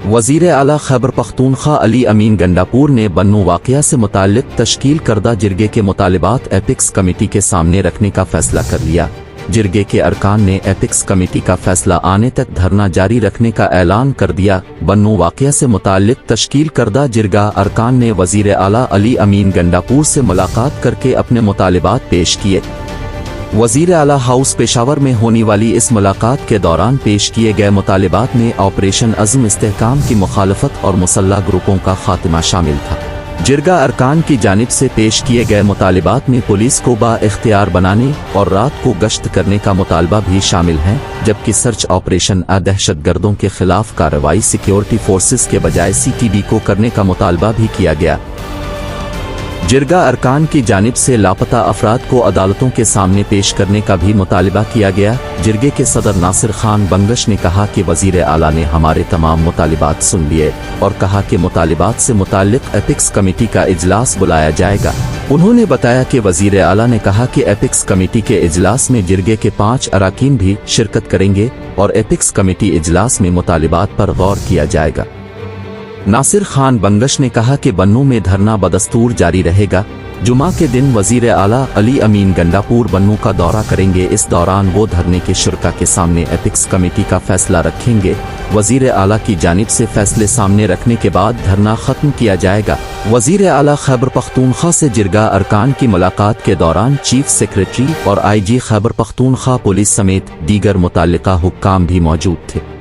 वज़ीर आला खैबर पख्तूनख्वा अली अमीन गंडापुर ने बन्नू वाक़या से मुताल्लिक़ तश्कील करदा जिरगे के मुतालिबात एपिक्स कमेटी के सामने रखने का फैसला कर लिया। जिरगे के अरकान ने एपिक्स कमेटी का फैसला आने तक धरना जारी रखने का ऐलान कर दिया। बन्नू वाक़या से मुताल्लिक़ तश्कील करदा जिरगा अरकान ने वज़ीर आला अली अमीन गंडापुर से मुलाकात करके अपने मुतालिबात पेश किए। वज़ीर आला हाउस पेशावर में होने वाली इस मुलाकात के दौरान पेश किए गए मुतालिबात में ऑपरेशन अज़्म इस्तेहकाम की मुखालफत और मुसल्लह ग्रुपों का खात्मा शामिल था। जिरगा अरकान की जानिब से पेश किए गए मुतालिबात में पुलिस को बाइख्तियार बनाने और रात को गश्त करने का मुतालबा भी शामिल है, जबकि सर्च ऑपरेशन दहशतगर्दों के खिलाफ कार्रवाई सिक्योरिटी फोर्सेस के बजाय CTB को करने का मुतालबा भी किया गया। जिरगा अरकान की जानिब से लापता अफराद को अदालतों के सामने पेश करने का भी मुतालबा किया गया। जिरगे के सदर नासिर खान बंगश ने कहा कि वज़ीर आला ने हमारे तमाम मुतालिबात सुन लिए और कहा कि मुतालिबात से मुताल्लिक़ एपिक्स कमेटी का इजलास बुलाया जाएगा। उन्होंने बताया कि वज़ीर आला ने कहा कि एपिक्स कमेटी के इजलास में जिरगे के 5 अराकीन भी शिरकत करेंगे और एपिक्स कमेटी इजलास में मुतालिबात पर गौर किया जाएगा। नासिर खान बंगश ने कहा कि बन्नू में धरना बदस्तूर जारी रहेगा। जुमा के दिन वज़ीर आला अली अमीन गंडापुर बन्नू का दौरा करेंगे। इस दौरान वो धरने के शुरका के सामने एपिक्स कमेटी का फैसला रखेंगे। वज़ीर आला की जानिब से फैसले सामने रखने के बाद धरना खत्म किया जाएगा। वज़ीर आला खैबर पख्तूनख्वा से जिरगा अरकान की मुलाकात के दौरान चीफ सेक्रेटरी और IG खैबर पख्तूनख्वा पुलिस समेत दीगर मुताल्लिका हुक्काम भी मौजूद थे।